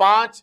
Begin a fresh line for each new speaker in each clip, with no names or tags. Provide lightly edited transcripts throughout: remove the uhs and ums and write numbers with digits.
5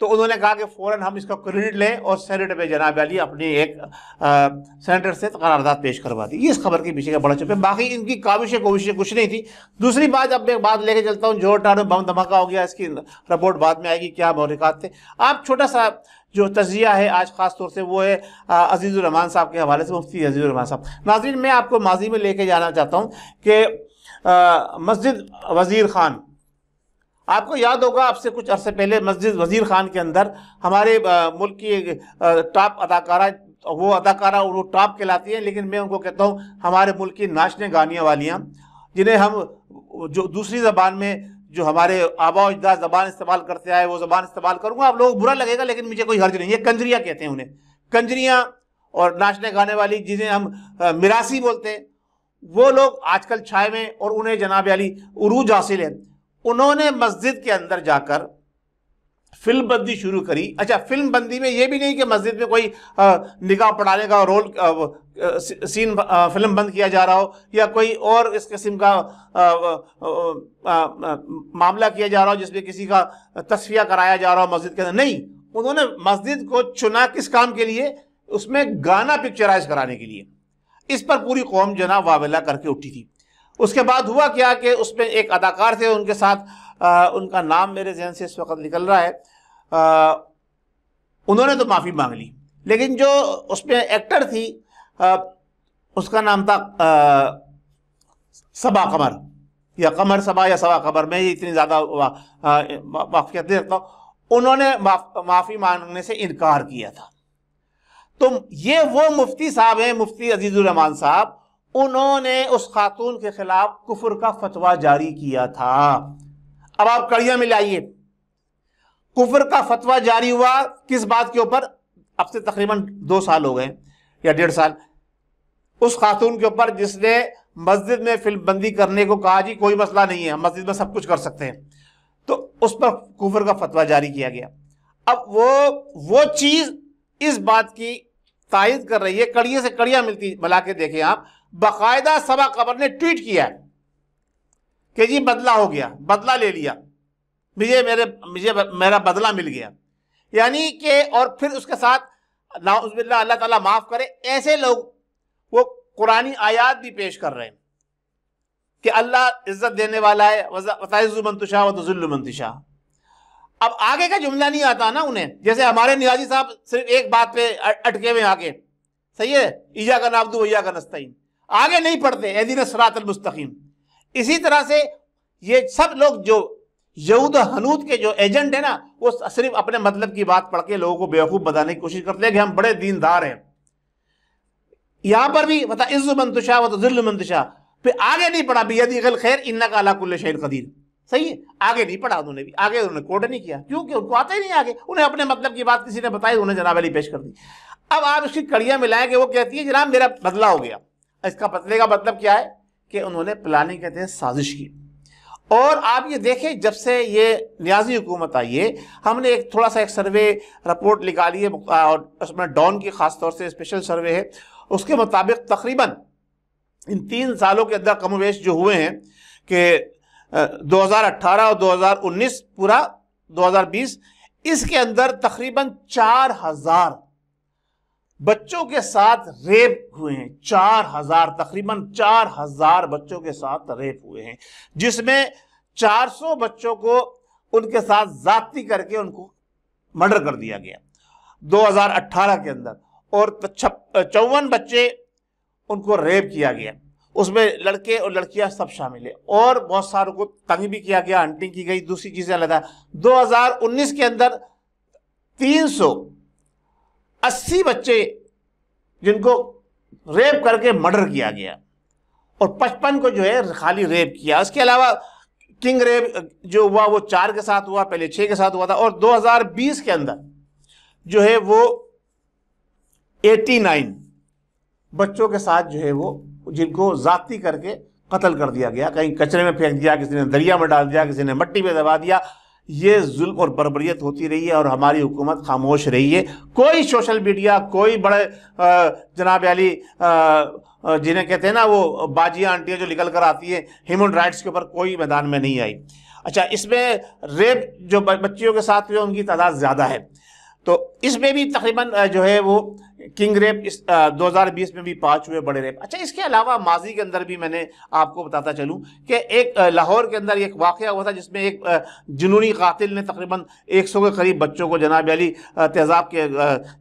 تو انہوں نے کہا کہ فوراً ہم اس کا کریڈٹ لیں اور سینیٹ میں جناب علی اپنی ایک سینیٹر سے قرارداد پیش کروا دی. یہ اس خبر کے پیچھے کا بڑا چپ ہے. باقی ان کی کوششیں کچھ نہیں تھی. دوسری بات، اب میں ایک بات لے کے چلتا ہوں. جوہر ٹاؤن میں بم دھماکہ ہو گیا، اس کی رپورٹ بعد میں آئے گی کیا محرکات تھے. آپ چھوٹا سا جو تجزیہ ہے آج خاص طور سے وہ ہے عزیز الرحمان صاحب کے حوالے سے، مفتی عزیز الرحمان صاحب. ناظرین، میں آپ کو ماضی میں لے کے جانا چاہتا ہوں کہ مسجد وزیر خان، آپ کو یاد ہوگا اب سے کچھ عرصے پہلے مسجد وزیر خان کے اندر ہمارے ملک کی ٹاپ اداکارہ، وہ اداکارہ وہ ٹاپ کہلاتی ہیں، لیکن میں ان کو کہتا ہوں ہمارے ملک کی ناچنے گانے والیاں، جنہیں ہم جو دوسری زبان میں جو ہمارے آبا و اجداد زبان استعمال کرتے آئے وہ زبان استعمال کروں گا. آپ لوگوں کو برا لگے گا لیکن مجھے کوئی حرج نہیں. یہ کنجریاں کہتے ہیں انہیں، کنجریاں اور ناچنے گانے والی جنہیں ہم میراثی بولتے ہیں، وہ لوگ آج کل چھائے میں اور انہیں جناب علی عروج حاصل ہے. انہوں نے مسجد کے اندر جا کر فلم بندی شروع کری. اچھا، فلم بندی میں یہ بھی نہیں کہ مسجد میں کوئی نگاہ پڑھانے کا رول سین فلم بند کیا جا رہا ہو یا کوئی اور اس قسم کا معاملہ کیا جا رہا ہو جس میں کسی کا تصفیہ کرایا جا رہا ہو مسجد کے اندر. نہیں، انہوں نے مسجد کو چنا کس کام کے لیے؟ اس میں گانا پکچرائز کرانے کے لیے. اس پر پوری قوم جناب واویلا کر کے اٹھی تھی. اس کے بعد ہوا کیا کہ اس میں ایک اداکار تھے، ان کے ساتھ ان کا نام میرے ذہن سے اس وقت نکل رہا ہے، انہوں نے تو معافی مانگ لی، لیکن جو اس میں ایکٹر تھی اس کا نام تھا صبا قمر، یا قمر صبا یا صبا قمر، میں یہ اتنی زیادہ واقفیت نہیں رکھتا ہوں. انہوں نے معافی مانگنے سے انکار کیا تھا. تو یہ وہ مفتی صاحب ہیں، مفتی عزیز الرحمان صاحب، انہوں نے اس خاتون کے خلاف کفر کا فتویٰ جاری کیا تھا. اب آپ کڑیاں ملائیے، کفر کا فتویٰ جاری ہوا کس بات کے اوپر؟ اب سے تقریباً 2 سال ہو گئے یا 1.5 سال. اس خاتون کے اوپر جس نے مسجد میں فلم بندی کرنے کو کہا جی کوئی مسئلہ نہیں ہے، ہم مسجد میں سب کچھ کر سکتے ہیں، تو اس پر کفر کا فتویٰ جاری کیا گیا. اب وہ چیز اس بات کی تائید کر رہی ہے، کڑیے سے کڑیاں ملا کے دیکھیں آپ. باقاعدہ صبا قمر نے ٹویٹ کیا کہ جی بدلہ ہو گیا، بدلہ لے لیا، مجھے میرا بدلہ مل گیا. یعنی کہ اور پھر اس کے ساتھ نعوذ باللہ، اللہ تعالیٰ معاف کرے، ایسے لوگ وہ قرآنی آیات بھی پیش کر رہے ہیں کہ اللہ عزت دینے والا ہے، وَتَعِزُّ مَن تَشَاءُ وَتُذِلُّ مَن تَشَاءُ. اب آگے کا جملہ نہیں آتا نا انہیں، جیسے ہمارے نیازی صاحب صرف ایک بات پہ اٹکے ہوئے آگے، صحیح ہے، ایاک نعبد و ایاک نستعین، آگے نہیں پڑھتے اہدنا الصراط المستقیم. اسی طرح سے یہ سب لوگ جو یہود و حنود کے جو ایجنٹ ہیں نا، وہ صرف اپنے مطلب کی بات پڑھ کے لوگوں کو بیوقوف بنانے کی کوشش کرتے ہیں کہ ہم بڑے دیندار ہیں. یہاں پر بھی وَتَعِزُّ مَن تَشَاءُ وَتُذِلُّ مَن تَشَاءُ، پھر آگے نہیں پڑھا بِیَدِکَ الْخَیْرُ إِنَّکَ عَلیٰ کُلِّ شَیْءٍ قدیر. صحیح ہے، آگے نہیں پڑھا انہوں نے بھی، آگے انہوں نے کوٹ نہیں کیا کیونکہ ان کو آتا ہی نہیں آگے. انہیں اپنے مطلب کی بات کسی نے بتائی، انہوں نے جناب علی پیش کر دی. اب آپ اس کی کڑیاں ملائیں کہ وہ کہتی ہے جناب میرا بدلہ ہو گیا. اس کا بدلے کا مطلب کیا ہے کہ انہوں نے پلاننگ کہتے ہیں سازش کی. اور آپ یہ دیکھیں جب سے یہ نیازی حکومت آئی ہے، ہم نے ایک تھوڑا سا ایک سروے رپورٹ نکالی ہے اور اس میں ڈان کی خاص طور سے اسپیشل سروے ہے. اس کے مطابق تقریباً ان 3 سالوں کے اندر کم و بیش جو ہوئے ہیں کہ 2018 اور 2019 پورا 2020، اس کے اندر تقریباً 4000 بچوں کے ساتھ ریپ ہوئے ہیں. 4000، تقریباً 4000 بچوں کے ساتھ ریپ ہوئے ہیں، جس میں 400 بچوں کو ان کے ساتھ زیادتی کر کے ان کو مرڈر کر دیا گیا 2018 کے اندر، اور 54 بچے ان کو ریپ کیا گیا. اس میں لڑکے اور لڑکیاں سب شامل ہیں، اور بہت ساروں کو تنگ بھی کیا گیا، ہنٹنگ کی گئی، دوسری چیزیں علیحدہ. 2019 کے اندر 380 بچے جن کو ریپ کر کے مرڈر کیا گیا، اور 55 کو جو ہے خالی ریپ کیا. اس کے علاوہ کنگ ریپ جو ہوا وہ 4 کے ساتھ ہوا، پہلے 6 کے ساتھ ہوا تھا. اور 2020 کے اندر جو ہے وہ 89 بچوں کے ساتھ جو ہے وہ جن کو ذاتی کر کے قتل کر دیا گیا، کہیں کچرے میں پھینک دیا، کسی نے دریا میں ڈال دیا، کسی نے مٹی میں دبا دیا. یہ ظلم اور بربریت ہوتی رہی ہے اور ہماری حکومت خاموش رہی ہے. کوئی سوشل میڈیا، کوئی بڑے جناب علی جنہیں کہتے ہیں نا وہ باجیاں آنٹیاں جو نکل کر آتی ہیں ہیومن رائٹس کے اوپر، کوئی میدان میں نہیں آئی. اچھا، اس میں ریپ جو بچیوں کے ساتھ ہوئے ان کی تعداد زیادہ ہے، تو اس میں بھی تقریباً جو ہے وہ کنگ ریپ 2020 میں بھی 5 ہوئے بڑے ریپ۔ اچھا، اس کے علاوہ ماضی کے اندر بھی میں نے آپ کو بتاتا چلوں کہ ایک لاہور کے اندر ایک واقعہ ہوا تھا جس میں ایک جنونی قاتل نے تقریباً 100 کے قریب بچوں کو جناب علی تیزاب کے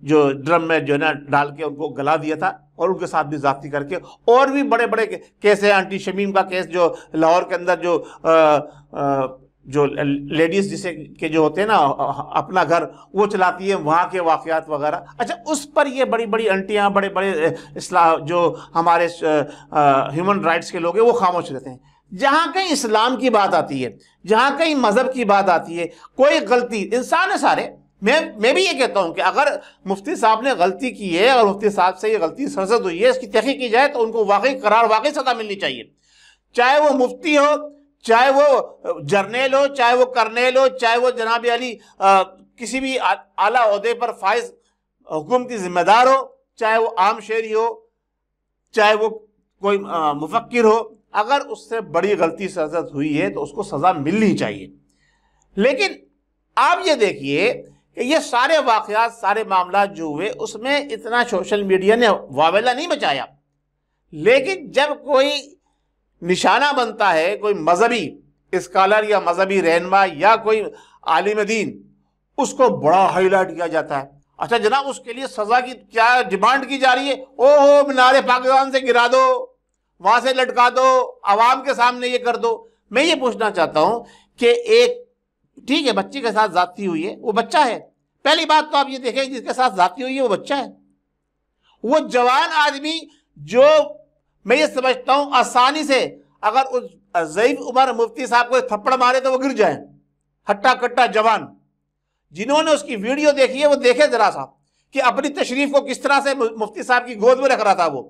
جو ڈرم میں جو ہے نا ڈال کے ان کو گلا دیا تھا، اور ان کے ساتھ بھی زیادتی کر کے، اور بھی بڑے بڑے کیس ہیں۔ آنٹی شمیم کا کیس جو لاہور کے اندر جو لیڈیز جسے کہ جو ہوتے ہیں نا اپنا گھر وہ چلاتی ہے، وہاں کے واقعات وغیرہ۔ اچھا، اس پر یہ بڑی بڑی انٹیاں، بڑے بڑے جو ہمارے ہیومن رائٹس کے لوگ ہیں وہ خاموش رہتے ہیں۔ جہاں کہیں اسلام کی بات آتی ہے، جہاں کہیں مذہب کی بات آتی ہے، کوئی غلطی، انسان ہے سارے، میں بھی یہ کہتا ہوں کہ اگر مفتی صاحب نے غلطی کی ہے اور مفتی صاحب سے یہ غلطی سرزد ہوئی ہے، اس کی تحقیق کی جائے تو ان کو واقعی سزا ملنی چاہیے، چاہے وہ مفتی ہو، چاہے وہ جرنیل ہو، چاہے وہ کرنیل ہو، چاہے وہ جناب علی کسی بھی اعلیٰ عہدے پر فائز حکومتی ذمہ دار ہو، چاہے وہ عام شہری ہو، چاہے وہ کوئی مفکر ہو، اگر اس سے بڑی غلطی سرزد ہوئی ہے تو اس کو سزا ملنی چاہیے۔ لیکن آپ یہ دیکھیے کہ یہ سارے واقعات، سارے معاملات جو ہوئے اس میں اتنا سوشل میڈیا نے واویلا نہیں مچایا، لیکن جب کوئی نشانہ بنتا ہے، کوئی مذہبی اسکالر یا مذہبی رہنما یا کوئی عالم دین، اس کو بڑا ہائی لائٹ کیا جاتا ہے۔ اچھا جناب، اس کے لیے سزا کی کیا ڈیمانڈ کی جا رہی ہے؟ او مینار پاکستان سے گرا دو، وہاں سے لٹکا دو، عوام کے سامنے یہ کر دو۔ میں یہ پوچھنا چاہتا ہوں کہ ایک ٹھیک ہے بچی کے ساتھ زیادتی ہوئی ہے، وہ بچہ ہے، پہلی بات تو آپ یہ دیکھیں جس کے ساتھ زیادتی ہوئی ہے وہ بچہ ہے، وہ جوان آدمی جو میں یہ سمجھتا ہوں آسانی سے اگر اس ضعیف عمر مفتی صاحب کو تھپڑ مارے تو وہ گر جائیں، ہٹا کٹا جوان۔ جنہوں نے اس کی ویڈیو دیکھی ہے وہ دیکھے ذرا سا کہ اپنی تشریف کو کس طرح سے مفتی صاحب کی گود میں رکھ رہا تھا وہ،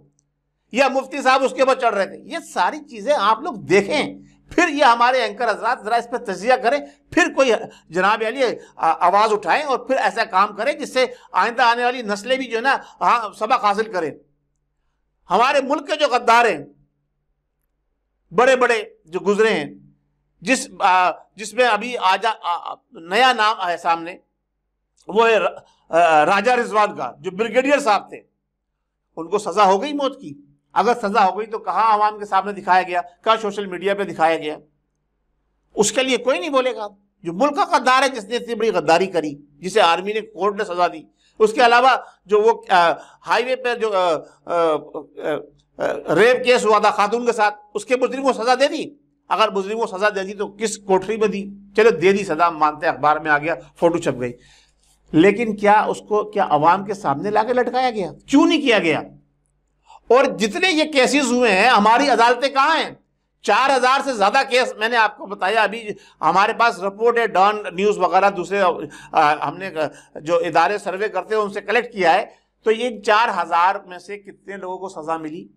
یا مفتی صاحب اس کے اوپر چڑھ رہے تھے۔ یہ ساری چیزیں آپ لوگ دیکھیں، پھر یہ ہمارے اینکر حضرات ذرا اس پہ تجزیہ کریں، پھر کوئی جناب علی آواز اٹھائیں اور پھر ایسا کام کریں جس سے آئندہ آنے والی نسلیں بھی جو ہے نا سبق حاصل کریں۔ ہمارے ملک کے جو غدار ہیں بڑے بڑے جو گزرے ہیں، جس میں ابھی نیا نام آیا سامنے، وہ ہے راجہ رضوان کا، جو بریگیڈیئر صاحب تھے، ان کو سزا ہو گئی موت کی۔ اگر سزا ہو گئی تو کہاں عوام کے سامنے دکھایا گیا، کہاں سوشل میڈیا پہ دکھایا گیا؟ اس کے لیے کوئی نہیں بولے گا۔ جو ملک کا غدار ہے، جس نے اتنی بڑی غداری کری، جسے آرمی نے کورٹ نے سزا دی، اس کے علاوہ جو وہ ہائی وے پہ جو ریپ کیس ہوا تھا خاتون کے ساتھ، اس کے مجرم کو سزا دے دی۔ اگر مجرم کو سزا دے دی تو کس کوٹری میں دی؟ چلو دے دی سزا، مانتے ہیں، اخبار میں آ گیا، فوٹو چھپ گئی، لیکن کیا اس کو عوام کے سامنے لا کے لٹکایا گیا؟ کیوں نہیں کیا گیا؟ اور جتنے یہ کیسز ہوئے ہیں، ہماری عدالتیں کہاں ہیں؟ 4000 سے زیادہ کیس میں نے آپ کو بتایا، ابھی ہمارے پاس رپورٹ ہے، ڈان نیوز وغیرہ دوسرے ہم نے جو ادارے سروے کرتے ہیں ان سے کلیکٹ کیا ہے، تو یہ 4000 میں سے کتنے لوگوں کو سزا ملی؟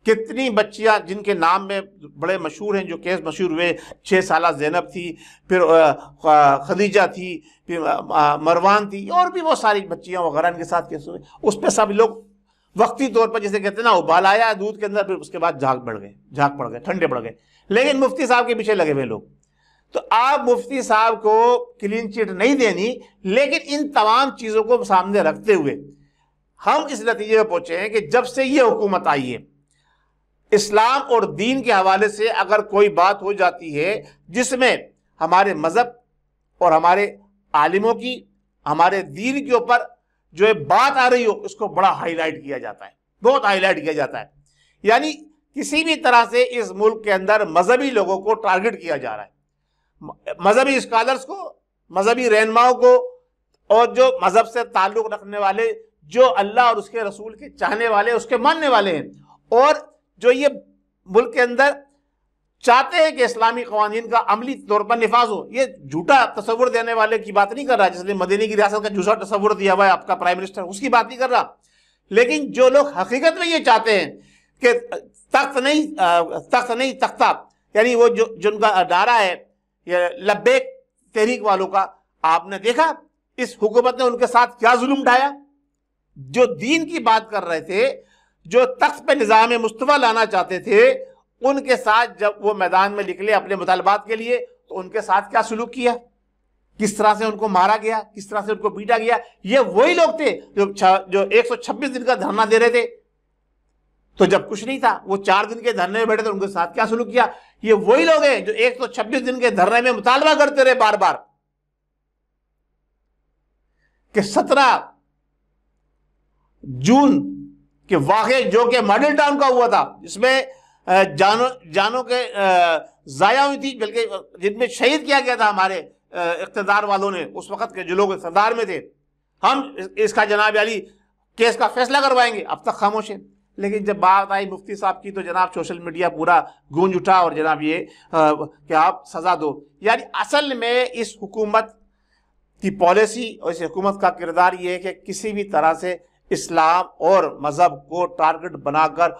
کتنی بچیاں جن کے نام میں بڑے مشہور ہیں، جو کیس مشہور ہوئے، 6 سالہ زینب تھی، پھر خدیجہ تھی، پھر مروان تھی، اور بھی وہ ساری بچیاں وغیرہ ان کے ساتھ کیس ہوئے، اس پہ سب لوگ وقتی طور پر جسے کہتے ہیں نا ابال آیا دودھ کے اندر، پھر اس کے بعد جھاگ پڑ گئے، ٹھنڈے پڑ گئے۔ لیکن مفتی صاحب کے پیچھے لگے ہوئے لوگ، تو آپ مفتی صاحب کو کلین چٹ نہیں دینی، لیکن ان تمام چیزوں کو سامنے رکھتے ہوئے ہم اس نتیجے میں پہنچے ہیں کہ جب سے یہ حکومت آئی ہے، اسلام اور دین کے حوالے سے اگر کوئی بات ہو جاتی ہے جس میں ہمارے مذہب اور ہمارے عالموں کی، ہمارے دین کے اوپر جو بات آ رہی ہو، اس کو بڑا ہائی لائٹ کیا جاتا ہے، بہت ہائی لائٹ کیا جاتا ہے۔ یعنی کسی بھی طرح سے اس ملک کے اندر مذہبی لوگوں کو ٹارگٹ کیا جا رہا ہے، مذہبی اسکالرز کو، مذہبی رہنماؤں کو، اور جو مذہب سے تعلق رکھنے والے، جو اللہ اور اس کے رسول کے چاہنے والے، اس کے ماننے والے ہیں، اور جو یہ ملک کے اندر چاہتے ہیں کہ اسلامی قوانین کا عملی طور پر نفاذ ہو۔ یہ جھوٹا تصور دینے والے کی بات نہیں کر رہا، جس نے مدینہ کی ریاست کا جھوٹا تصور دیا ہوا ہے آپ کا پرائم منسٹر، اس کی بات نہیں کر رہا، لیکن جو لوگ حقیقت میں یہ چاہتے ہیں کہ تخت نہیں تختہ، یعنی وہ جو جن کا ادارہ ہے یہ لبیک تحریک والوں کا، آپ نے دیکھا اس حکومت نے ان کے ساتھ کیا ظلم اٹھایا۔ جو دین کی بات کر رہے تھے، جو تخت پہ نظام مصطفیٰ لانا چاہتے تھے، ان کے ساتھ جب وہ میدان میں نکلے اپنے مطالبات کے لیے، تو ان کے ساتھ کیا سلوک کیا، کس طرح سے ان کو مارا گیا، کس طرح سے ان کو پیٹا گیا. یہ وہی لوگ تھے جو 126 دن کا دھرنا دے رہے تھے. تو جب کچھ نہیں تھا وہ 4 دن کے دھرنے میں بیٹھے تھے، ان کے ساتھ کیا سلوک کیا. یہ وہی لوگ ہیں جو 126 دن کے دھرنے میں مطالبہ کرتے رہے بار بار کہ 17 جون کے واقعے جو کہ ماڈل ٹاؤن کا ہوا تھا، جس میں جانوں کے ضائع ہوئی تھی، بلکہ جن میں شہید کیا گیا تھا ہمارے اقتدار والوں نے، اس وقت کے جو لوگ اقتدار میں تھے. ہم اس کا جناب علی کیس کا فیصلہ کروائیں گے، اب تک خاموش ہیں. لیکن جب بات آئی مفتی صاحب کی تو جناب سوشل میڈیا پورا گونج اٹھا اور جناب یہ کہ آپ سزا دو. یعنی اصل میں اس حکومت کی پالیسی اور اس حکومت کا کردار یہ ہے کہ کسی بھی طرح سے اسلام اور مذہب کو ٹارگٹ بنا کر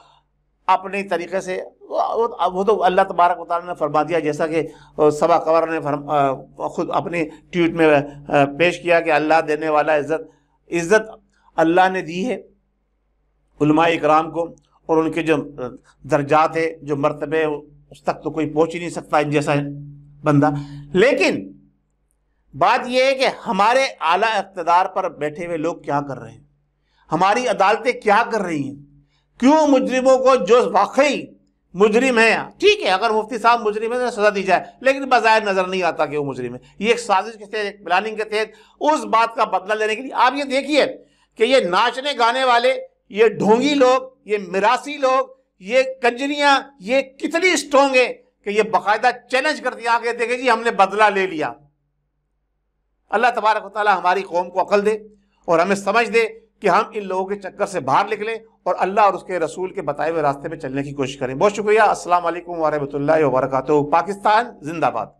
اپنے طریقے سے، وہ تو اللہ تبارک و تعالیٰ نے فرما دیا، جیسا کہ صبا قمر نے خود اپنی ٹویٹ میں پیش کیا کہ اللہ دینے والا عزت اللہ نے دی ہے علماء اکرام کو، اور ان کے جو درجات ہے، جو مرتبے، اس تک تو کوئی پہنچ ہی نہیں سکتا ان جیسا بندہ. لیکن بات یہ ہے کہ ہمارے اعلیٰ اقتدار پر بیٹھے ہوئے لوگ کیا کر رہے ہیں، ہماری عدالتیں کیا کر رہی ہیں. کیوں مجرموں کو جو واقعی مجرم ہے، ٹھیک ہے اگر مفتی صاحب مجرم ہے تو سزا دی جائے، لیکن بظاہر نظر نہیں آتا کہ وہ مجرم ہے. یہ ایک سازش کے تحت، ایک پلاننگ کے تحت اس بات کا بدلہ لینے کے لیے. آپ یہ دیکھیے کہ یہ ناچنے گانے والے، یہ ڈھونگی لوگ، یہ میراثی لوگ، یہ کنجریاں، یہ کتنی اسٹرانگ ہے کہ یہ باقاعدہ چیلنج کرتی ہیں، آگے دیکھیں جی ہم نے بدلہ لے لیا. اللہ تبارک و تعالی ہماری قوم کو عقل دے اور ہمیں سمجھ دے کہ ہم ان لوگوں کے چکر سے باہر نکلیں اور اللہ اور اس کے رسول کے بتائے ہوئے راستے پہ چلنے کی کوشش کریں. بہت شکریہ. السلام علیکم ورحمۃ اللہ وبرکاتہ. پاکستان زندہ باد.